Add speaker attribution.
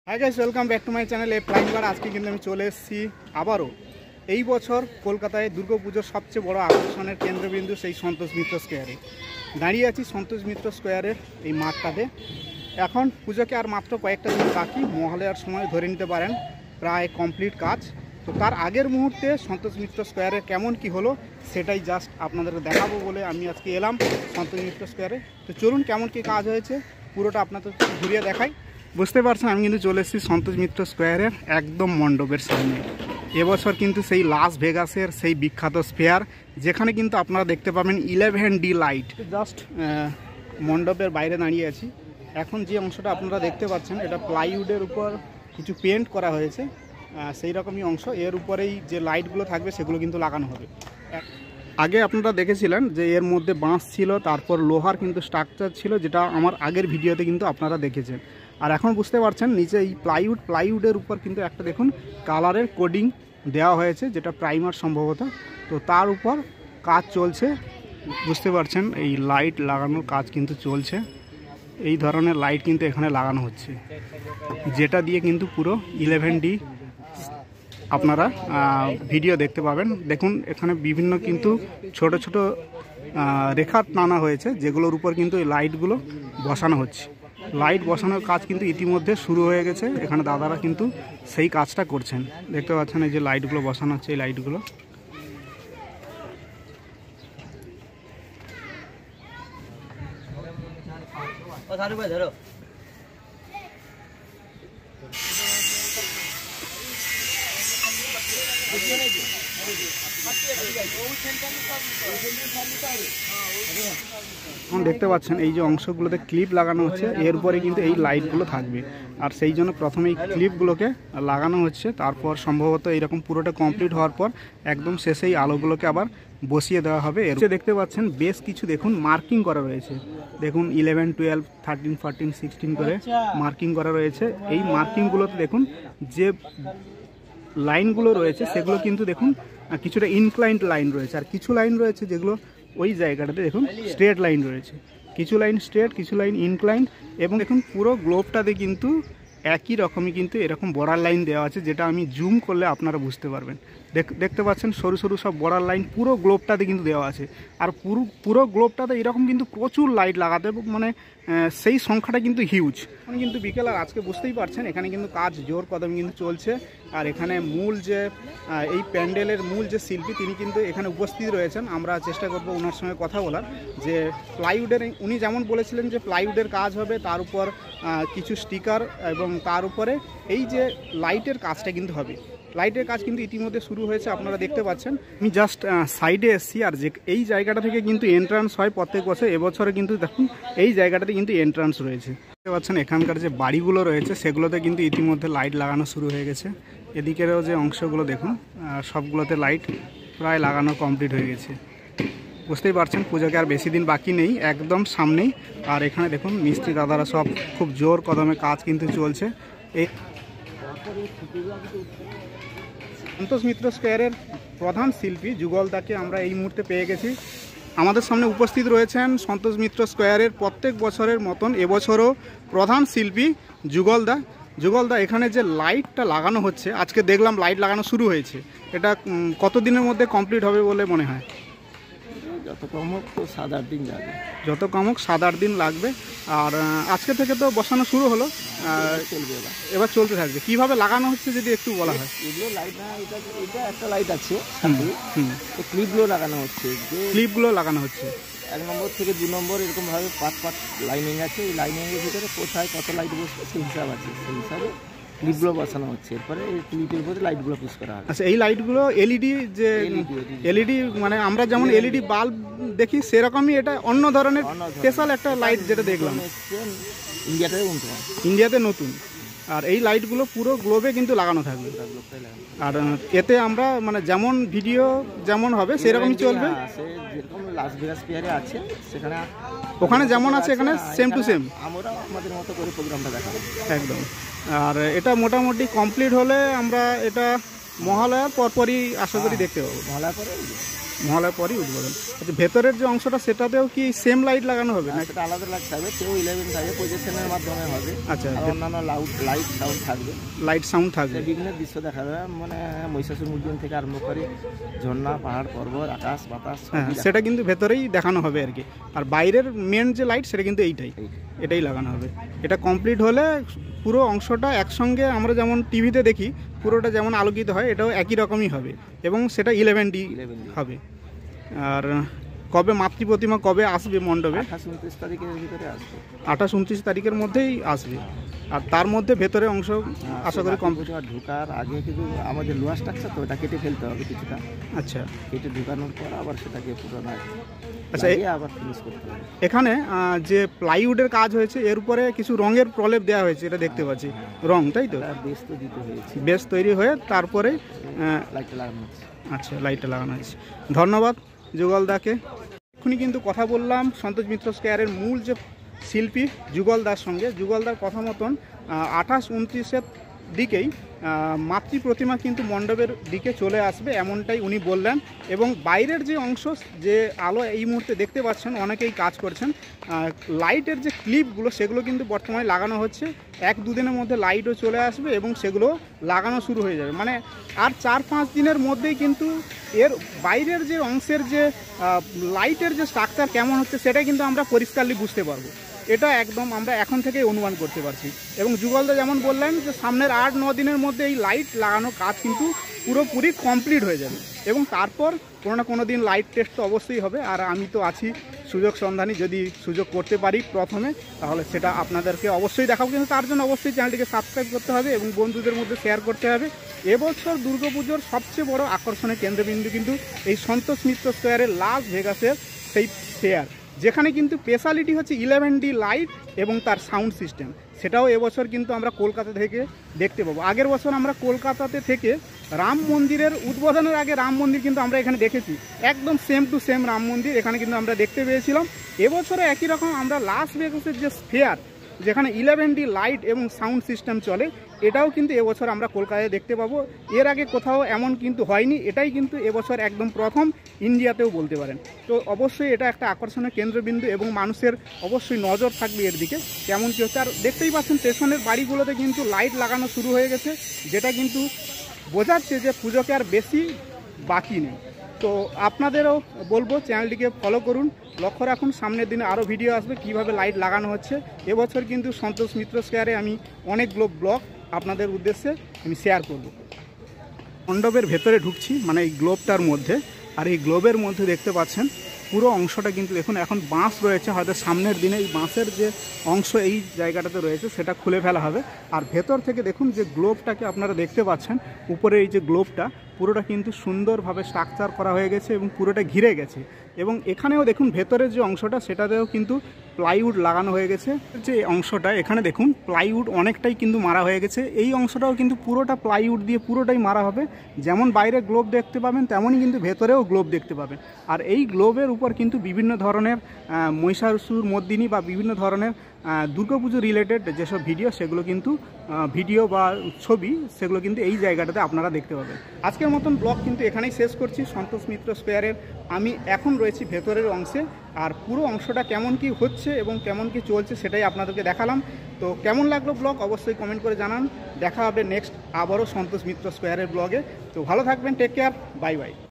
Speaker 1: High guys, welcome back to my channel এ প্রাইমবার। আজকে কিন্তু আমি চলে এসেছি আবারও এই বছর কলকাতায় দুর্গাপুজোর সবচেয়ে বড় আকর্ষণের কেন্দ্রবিন্দু সেই সন্তোষ মিত্র স্কোয়ারে দাঁড়িয়ে আছি। সন্তোষ মিত্র স্কোয়ারের এই মাঠটাতে এখন পুজোকে আর মাত্র কয়েকটা দিন বাকি, মহালয়ার সময় ধরে নিতে পারেন প্রায় কমপ্লিট কাজ। তো তার আগের মুহূর্তে সন্তোষ মিত্র স্কোয়ারে কেমন কি হলো সেটাই জাস্ট আপনাদের দেখাবো বলে আমি আজকে এলাম সন্তোষ মিত্র স্কোয়ারে। তো চলুন কেমন কি কাজ হয়েছে পুরোটা আপনাদের ঘুরিয়ে দেখাই। বুঝতে পারছেন আমি কিন্তু চলে এসেছি সন্তোষ মিত্র স্কোয়ারের একদম মণ্ডপের সামনে। এবছর কিন্তু সেই লাস ভেগাসের সেই বিখ্যাত স্পেয়ার, যেখানে কিন্তু আপনারা দেখতে পাবেন 11D লাইট। জাস্ট মণ্ডপের বাইরে দাঁড়িয়ে আছি। এখন যে অংশটা আপনারা দেখতে পাচ্ছেন এটা প্লাইউডের উপর কিছু পেন্ট করা হয়েছে, সেই রকমই অংশ। এর উপরেই যে লাইটগুলো থাকবে সেগুলো কিন্তু লাগানো হবে। আগে আপনারা দেখেছিলেন যে এর মধ্যে বাঁশ ছিল, তারপর লোহার কিন্তু স্ট্রাকচার ছিল, যেটা আমার আগের ভিডিওতে কিন্তু আপনারা দেখেছেন। আর এখন বুঝতে পারছেন নিচে এই প্লাইউডের উপর কিন্তু একটা দেখুন কালারের কোডিং দেওয়া হয়েছে, যেটা প্রাইমার সম্ভবত। তো তার উপর কাজ চলছে, বুঝতে পারছেন এই লাইট লাগানোর কাজ কিন্তু চলছে। এই ধরনের লাইট কিন্তু এখানে লাগানো হচ্ছে, যেটা দিয়ে কিন্তু পুরো 11D আপনারা ভিডিও দেখতে পাবেন। দেখুন এখানে বিভিন্ন কিন্তু ছোট ছোট রেখা টানা হয়েছে, যেগুলোর উপর কিন্তু এই লাইটগুলো বসানো হচ্ছে। লাইট বসানোর কাজ কিন্তু ইতিমধ্যে শুরু হয়ে গেছে। এখানে দাদারা কিন্তু সেই কাজটা করছেন, দেখতে পাচ্ছেন এই যে লাইটগুলো বসানো হচ্ছে। এই লাইটগুলো ধরো এখন দেখতে পাচ্ছেন এই যে অংশগুলোতে ক্লিপ লাগানো হচ্ছে, এরপরে কিন্তু এই লাইটগুলো থাকবে। আর সেই জন্য প্রথমে এই ক্লিপগুলোকে লাগানো হচ্ছে, তারপর সম্ভবত এইরকম পুরোটা কমপ্লিট হওয়ার পর একদম শেষে এই আলোগুলোকে আবার বসিয়ে দেওয়া হবে। এর দেখতে পাচ্ছেন বেশ কিছু দেখুন মার্কিং করা রয়েছে। দেখুন 11, 12, 13, 14, 16 করে মার্কিং করা রয়েছে। এই মার্কিংগুলোতে দেখুন যে লাইনগুলো রয়েছে সেগুলো কিন্তু দেখুন কিছুটা ইনক্লাইন্ড লাইন রয়েছে, আর কিছু লাইন রয়েছে যেগুলো ওই জায়গাটাতে দেখুন স্ট্রেট লাইন রয়েছে। কিছু লাইন স্ট্রেট, কিছু লাইন ইনক্লাইন্ড। এবং দেখুন পুরো গ্লোবটাতে কিন্তু একই রকমই কিন্তু এরকম বর্ডার লাইন দেওয়া আছে, যেটা আমি জুম করলে আপনারা বুঝতে পারবেন। দেখতে পাচ্ছেন সরু সরু সব বর্ডার লাইন পুরো গ্লোবটাতে কিন্তু দেওয়া আছে। আর পুরো গ্লোবটাতে এরকম কিন্তু প্রচুর লাইট লাগাতে, মানে সেই সংখ্যাটা কিন্তু হিউজ। এখন কিন্তু বিকেল, আর আজকে বুঝতেই পারছেন এখানে কিন্তু কাজ জোর কদমে কিন্তু চলছে। আর এখানে মূল যে এই প্যান্ডেলের মূল যে শিল্পী তিনি কিন্তু এখানে উপস্থিত রয়েছেন। আমরা চেষ্টা করব ওনার সঙ্গে কথা বলার, যে প্লাইউডের উনি যেমন বলেছিলেন যে প্লাইউডের কাজ হবে, তার উপর কিছু স্টিকার এবং তার উপরে এই যে লাইটের কাজটা কিন্তু হবে। লাইটের কাজ কিন্তু ইতিমধ্যে শুরু হয়েছে, আপনারা দেখতে পাচ্ছেন। আমি জাস্ট সাইডে এসেছি, আর যে এই জায়গাটা থেকে কিন্তু এন্ট্রান্স হয় প্রত্যেক বছর। এবছরে কিন্তু দেখুন এই জায়গাটাতে কিন্তু এন্ট্রান্স রয়েছে। দেখতে পাচ্ছেন এখানকার যে বাড়িগুলো রয়েছে সেগুলোতে কিন্তু ইতিমধ্যে লাইট লাগানো শুরু হয়ে গেছে। এদিকেরও যে অংশগুলো দেখুন সবগুলোতে লাইট প্রায় লাগানো কমপ্লিট হয়ে গেছে। বুঝতেই পারছেন পুজোকে আর বেশি দিন বাকি নেই, একদম সামনেই। আর এখানে দেখুন মিস্ত্রি দাদারা সব খুব জোর কদমে কাজ কিন্তু চলছে। এই সন্তোষ মিত্র স্কোয়ারের প্রধান শিল্পী যুগলদাকে আমরা এই মুহূর্তে পেয়ে গেছি। আমাদের সামনে উপস্থিত রয়েছেন সন্তোষ মিত্র স্কোয়ারের প্রত্যেক বছরের মতন এবছরও প্রধান শিল্পী যুগলদা। এখানে যে লাইটটা লাগানো হচ্ছে, আজকে দেখলাম লাইট লাগানো শুরু হয়েছে। এটা কতদিনের মধ্যে কমপ্লিট হবে বলে মনে হয়?
Speaker 2: যত কম হোক তো 7-8 দিন লাগবে।
Speaker 1: যত কম হোক 7-8 দিন লাগবে। আর আজকে থেকে তো বসানো শুরু হলো,
Speaker 2: চলবে
Speaker 1: এবার চলতে থাকবে। কিভাবে লাগানো হচ্ছে যদি একটু বলা হয়?
Speaker 2: এগুলো লাইট না, এটা একটা লাইট আছে, ক্লিপগুলো লাগানো হচ্ছে। যে
Speaker 1: ক্লিপগুলো লাগানো হচ্ছে
Speaker 2: 1 নম্বর থেকে 2 নম্বর এরকমভাবে পার্ট লাইনিং আছে। এই লাইনিংয়ের ভিতরে কোথায় কত লাইট বসবে সেই হিসাব আছে, সেই হিসাবে ক্লিপগুলো বসানো হচ্ছে। এরপরে এই ক্লিপের উপরে লাইটগুলো পুশ করা হবে।
Speaker 1: আচ্ছা, এই লাইটগুলো এলইডি, যে এলইডি মানে আমরা যেমন এলইডি বাল্ব দেখি সেরকমই এটা অন্য ধরনের স্পেশাল একটা লাইট, যেটা দেখলাম ইন্ডিয়াতে নতুন। আর এই লাইটগুলো পুরো গ্লোবে কিন্তু লাগানো থাকবে। আর এতে আমরা মানে যেমন ভিডিও যেমন হবে সেরকমই চলবে।
Speaker 2: যেরকম লাস ভেগাস স্কোয়ারে আছে সেখানে,
Speaker 1: ওখানে যেমন আছে এখানে সেম টু সেম
Speaker 2: আমরা আমাদের মতো করে প্রোগ্রামটা দেখাবো
Speaker 1: একদম। আর এটা মোটামুটি কমপ্লিট হলে আমরা এটা মহালয়ার পরপরই আশা করি দেখতে পাবো।
Speaker 2: মহালয়ার পরে
Speaker 1: মহালয়ার পরই উদ্বোধন। আচ্ছা, ভেতরের যে অংশটা সেটাতেও কি সেম লাইট লাগানো হবে না?
Speaker 2: সেটা আলাদা লাগতে হবে, কেউ 11 থাকবে, প্রজেকশনের মাধ্যমে হবে।
Speaker 1: আচ্ছা,
Speaker 2: আর অন্যান্য লাইট সাউন্ড থাকবে,
Speaker 1: লাইট সাউন্ড থাকবে,
Speaker 2: বিভিন্ন দৃশ্য দেখা যাবে, মানে মহিষাসুর মূর্তি থেকে আরম্ভ করে ঝর্ণা, পাহাড়, পর্বত, আকাশ বাতাস।
Speaker 1: হ্যাঁ, সেটা কিন্তু ভেতরেই দেখানো হবে আর কি। আর বাইরের মেন যে লাইট সেটা কিন্তু এটাই লাগানো হবে। এটা কমপ্লিট হলে পুরো অংশটা একসঙ্গে আমরা যেমন টিভিতে দেখি পুরোটা যেমন আলোকিত হয়, এটাও একই রকমই হবে এবং সেটা 11D হবে। আর কবে মাতৃ প্রতিমা কবে আসবে মণ্ডপে?
Speaker 2: 28-29 তারিখের ভিতরে আসবে।
Speaker 1: 28-29 তারিখের মধ্যেই আসবে। আর তার মধ্যে ভেতরে অংশ আশা করি কমপ্লিট।
Speaker 2: ঢোকার আগে কিন্তু আমাদের লোহা স্ট্রাকচার, তো ওটা কেটে ফেলতে হবে কিছুটা।
Speaker 1: আচ্ছা,
Speaker 2: কেটে ঢোকানোর পর আবার সেটাকে পুরোনো
Speaker 1: আচ্ছা
Speaker 2: আবার ফিনিশ করতে হবে।
Speaker 1: এখানে যে প্লাইউডের কাজ হয়েছে এর উপরে কিছু রঙের প্রলেপ দেওয়া হয়েছে, এটা দেখতে পাচ্ছি রং, তাই তো?
Speaker 2: বেস তো দিতে হয়েছে,
Speaker 1: বেস তৈরি হয়ে তারপরে
Speaker 2: লাইটটা লাগানো হচ্ছে।
Speaker 1: আচ্ছা, লাইটটা লাগানো হয়েছে। ধন্যবাদ যুগলদাকে। এক্ষুনি কিন্তু কথা বললাম সন্তোষ মিত্র স্কোয়ারের মূল যে শিল্পী যুগলদার সঙ্গে। যুগলদার কথা মতন 28-29-এর দিকেই মাতৃ প্রতিমা কিন্তু মণ্ডপের দিকে চলে আসবে, এমনটাই উনি বললেন। এবং বাইরের যে অংশ, যে আলো এই মুহূর্তে দেখতে পাচ্ছেন অনেকেই কাজ করছেন, লাইটের যে ক্লিপগুলো সেগুলো কিন্তু বর্তমানে লাগানো হচ্ছে। 1-2 দিনের মধ্যে লাইটও চলে আসবে এবং সেগুলো লাগানো শুরু হয়ে যাবে। মানে আর 4-5 দিনের মধ্যেই কিন্তু এর বাইরের যে অংশের যে লাইটের যে স্ট্রাকচার কেমন হচ্ছে সেটা কিন্তু আমরা পরিষ্কারলি বুঝতে পারবো। এটা একদম আমরা এখন থেকেই অনুমান করতে পারছি। এবং যুগলদা যেমন বললেন যে সামনের 8-9 দিনের মধ্যে এই লাইট লাগানো কাজ কিন্তু পুরোপুরি কমপ্লিট হয়ে যাবে এবং তারপর কোনো না কোনো দিন লাইট টেস্ট তো অবশ্যই হবে। আর আমি তো আছি সুযোগ সন্ধানী, যদি সুযোগ করতে পারি প্রথমে তাহলে সেটা আপনাদেরকে অবশ্যই দেখাবো। কিন্তু তার জন্য অবশ্যই চ্যানেলটিকে সাবস্ক্রাইব করতে হবে এবং বন্ধুদের মধ্যে শেয়ার করতে হবে। এবছর দুর্গাপুজোর সবচেয়ে বড় আকর্ষণের কেন্দ্রবিন্দু কিন্তু এই সন্তোষ মিত্র স্কোয়ারের লাস ভেগাসের সেই ফেয়ার, যেখানে কিন্তু স্পেশালিটি হচ্ছে 11D লাইট এবং তার সাউন্ড সিস্টেম। সেটাও এবছর কিন্তু আমরা কলকাতা থেকে দেখতে পাবো। আগের বছর আমরা কলকাতাতে থেকে রাম মন্দিরের উদ্বোধনের আগে রাম মন্দির কিন্তু আমরা এখানে দেখেছি, একদম সেম টু সেম রাম মন্দির এখানে কিন্তু আমরা দেখতে পেয়েছিলাম। এবছরে একই রকম আমরা লাস ভেগাসের যে ফেয়ার, যেখানে 11D লাইট এবং সাউন্ড সিস্টেম চলে, এটাও কিন্তু এবছর আমরা কলকাতায় দেখতে পাবো। এর আগে কোথাও এমন কিন্তু হয়নি, এটাই কিন্তু এবছর একদম প্রথম ইন্ডিয়াতেও বলতে পারেন। তো অবশ্যই এটা একটা আকর্ষণের কেন্দ্রবিন্দু এবং মানুষের অবশ্যই নজর থাকবে এর দিকে কেমন কী হচ্ছে। আর দেখতেই পাচ্ছেন স্টেশনের বাড়িগুলোতে কিন্তু লাইট লাগানো শুরু হয়ে গেছে, যেটা কিন্তু বোঝাচ্ছে যে পুজোকে আর বেশি বাকি নেই। তো আপনাদেরও বলবো চ্যানেলটিকে ফলো করুন, লক্ষ্য রাখুন সামনের দিনে আরও ভিডিও আসবে কিভাবে লাইট লাগানো হচ্ছে। এবছর কিন্তু সন্তোষ মিত্র স্কোয়ারে আমি অনেকগুলো ব্লগ আপনাদের উদ্দেশ্যে আমি শেয়ার করব। মণ্ডপের ভেতরে ঢুকছি, মানে এই গ্লোবটার মধ্যে। আর এই গ্লোবের মধ্যে দেখতে পাচ্ছেন পুরো অংশটা কিন্তু দেখুন এখন বাঁশ রয়েছে, হয়তো সামনের দিনে এই বাঁশের যে অংশ এই জায়গাটাতে রয়েছে সেটা খুলে ফেলা হবে। আর ভেতর থেকে দেখুন যে গ্লোবটাকে আপনারা দেখতে পাচ্ছেন, উপরে এই যে গ্লোবটা পুরোটা কিন্তু সুন্দরভাবে স্ট্রাকচার করা হয়ে গেছে এবং পুরোটা ঘিরে গেছে। এবং এখানেও দেখুন ভেতরের যে অংশটা সেটাতেও কিন্তু প্লাইউড লাগানো হয়ে গেছে। যে অংশটা এখানে দেখুন প্লাইউড অনেকটাই কিন্তু মারা হয়ে গেছে, এই অংশটাও কিন্তু পুরোটা প্লাইউড দিয়ে পুরোটাই মারা হবে। যেমন বাইরে গ্লোব দেখতে পাবেন তেমনই কিন্তু ভেতরেও গ্লোব দেখতে পাবেন। আর এই গ্লোবের উপর কিন্তু বিভিন্ন ধরনের মহিষাসুর মর্দিনী বা বিভিন্ন ধরনের দুর্গাপুজো রিলেটেড যেসব ভিডিও সেগুলো কিন্তু ভিডিও বা ছবি সেগুলো কিন্তু এই জায়গাটাতে আপনারা দেখতে পাবেন। আজকের মতন ব্লগ কিন্তু এখানেই শেষ করছি সন্তোষ মিত্র স্কোয়ারের। আমি এখন রয়েছি ভেতরের অংশে, আর পুরো অংশটা কেমন কি হচ্ছে এবং কেমন কি চলছে সেটাই আপনাদেরকে দেখালাম। তো কেমন লাগলো ব্লগ অবশ্যই কমেন্ট করে জানান। দেখা হবে নেক্সট আবারও সন্তোষ মিত্র স্কোয়ারের ব্লগে। তো ভালো থাকবেন, টেক কেয়ার, বাই বাই।